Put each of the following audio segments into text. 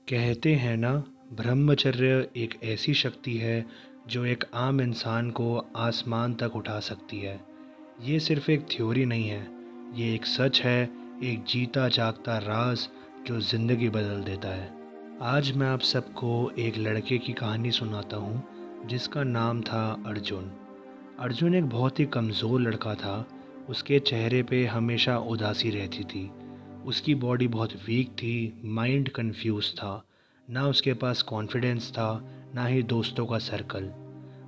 कहते हैं ना, ब्रह्मचर्य एक ऐसी शक्ति है जो एक आम इंसान को आसमान तक उठा सकती है। ये सिर्फ एक थ्योरी नहीं है, ये एक सच है, एक जीता जागता राज जो ज़िंदगी बदल देता है। आज मैं आप सबको एक लड़के की कहानी सुनाता हूँ जिसका नाम था अर्जुन। अर्जुन एक बहुत ही कमज़ोर लड़का था। उसके चेहरे पे हमेशा उदासी रहती थी। उसकी बॉडी बहुत वीक थी, माइंड कंफ्यूज था। ना उसके पास कॉन्फिडेंस था, ना ही दोस्तों का सर्कल।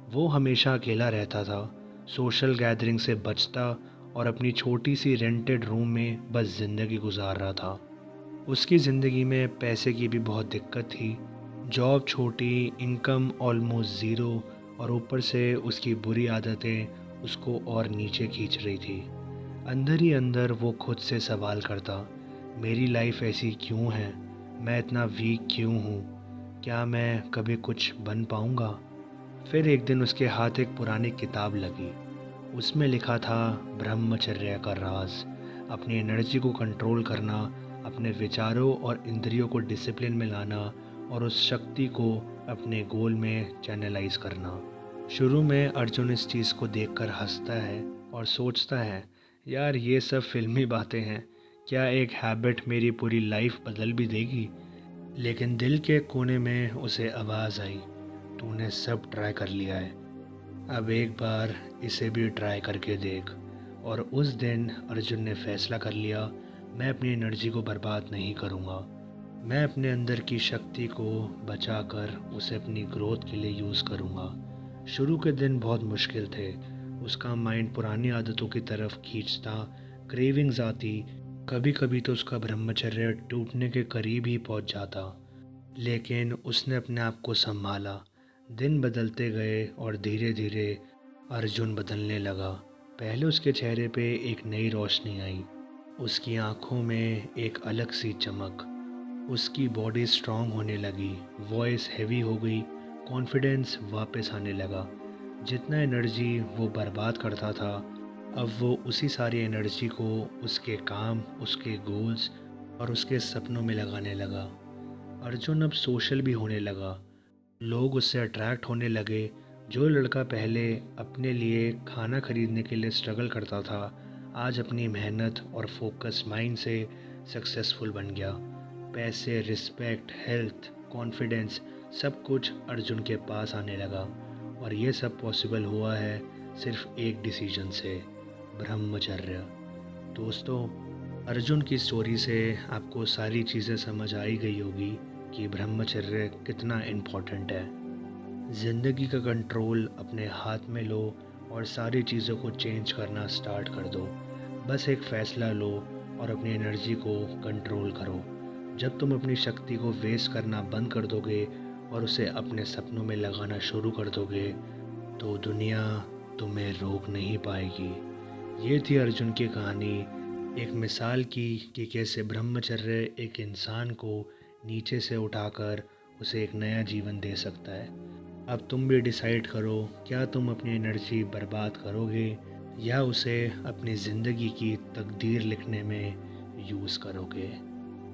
वो हमेशा अकेला रहता था, सोशल गैदरिंग से बचता और अपनी छोटी सी रेंटेड रूम में बस ज़िंदगी गुजार रहा था। उसकी ज़िंदगी में पैसे की भी बहुत दिक्कत थी। जॉब छोटी, इनकम ऑलमोस्ट ज़ीरो और ऊपर से उसकी बुरी आदतें उसको और नीचे खींच रही थी। अंदर ही अंदर वो खुद से सवाल करता, मेरी लाइफ ऐसी क्यों है? मैं इतना वीक क्यों हूँ? क्या मैं कभी कुछ बन पाऊँगा? फिर एक दिन उसके हाथ एक पुरानी किताब लगी। उसमें लिखा था ब्रह्मचर्य का राज, अपनी एनर्जी को कंट्रोल करना, अपने विचारों और इंद्रियों को डिसिप्लिन में लाना और उस शक्ति को अपने गोल में चैनलाइज करना। शुरू में अर्जुन इस चीज़ को देखकर हंसता है और सोचता है, यार ये सब फिल्मी बातें हैं, क्या एक हैबिट मेरी पूरी लाइफ बदल भी देगी? लेकिन दिल के कोने में उसे आवाज़ आई, तूने सब ट्राई कर लिया है, अब एक बार इसे भी ट्राई करके देख। और उस दिन अर्जुन ने फैसला कर लिया, मैं अपनी एनर्जी को बर्बाद नहीं करूँगा। मैं अपने अंदर की शक्ति को बचाकर उसे अपनी ग्रोथ के लिए यूज़ करूँगा। शुरू के दिन बहुत मुश्किल थे। उसका माइंड पुरानी आदतों की तरफ खींचता, क्रेविंग्स आती, कभी कभी तो उसका ब्रह्मचर्य टूटने के करीब ही पहुँच जाता। लेकिन उसने अपने आप को संभाला। दिन बदलते गए और धीरे धीरे अर्जुन बदलने लगा। पहले उसके चेहरे पे एक नई रोशनी आई, उसकी आंखों में एक अलग सी चमक, उसकी बॉडी स्ट्रांग होने लगी, वॉइस हैवी हो गई, कॉन्फिडेंस वापस आने लगा। जितना एनर्जी वो बर्बाद करता था, अब वो उसी सारी एनर्जी को उसके काम, उसके गोल्स और उसके सपनों में लगाने लगा। अर्जुन अब सोशल भी होने लगा। लोग उससे अट्रैक्ट होने लगे। जो लड़का पहले अपने लिए खाना खरीदने के लिए स्ट्रगल करता था, आज अपनी मेहनत और फोकस माइंड से सक्सेसफुल बन गया। पैसे, रिस्पेक्ट, हेल्थ, कॉन्फिडेंस, सब कुछ अर्जुन के पास आने लगा। और ये सब पॉसिबल हुआ है सिर्फ एक डिसीजन से, ब्रह्मचर्य। दोस्तों, अर्जुन की स्टोरी से आपको सारी चीज़ें समझ आई गई होगी कि ब्रह्मचर्य कितना इम्पोर्टेंट है। ज़िंदगी का कंट्रोल अपने हाथ में लो और सारी चीज़ों को चेंज करना स्टार्ट कर दो। बस एक फ़ैसला लो और अपनी एनर्जी को कंट्रोल करो। जब तुम अपनी शक्ति को वेस्ट करना बंद कर दोगे और उसे अपने सपनों में लगाना शुरू कर दोगे, तो दुनिया तुम्हें रोक नहीं पाएगी। ये थी अर्जुन की कहानी, एक मिसाल की कि कैसे ब्रह्मचर्य एक इंसान को नीचे से उठाकर उसे एक नया जीवन दे सकता है। अब तुम भी डिसाइड करो, क्या तुम अपनी एनर्जी बर्बाद करोगे या उसे अपनी ज़िंदगी की तकदीर लिखने में यूज़ करोगे।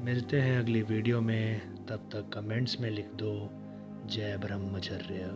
मिलते हैं अगली वीडियो में, तब तक कमेंट्स में लिख दो, जय ब्रह्मचर्य।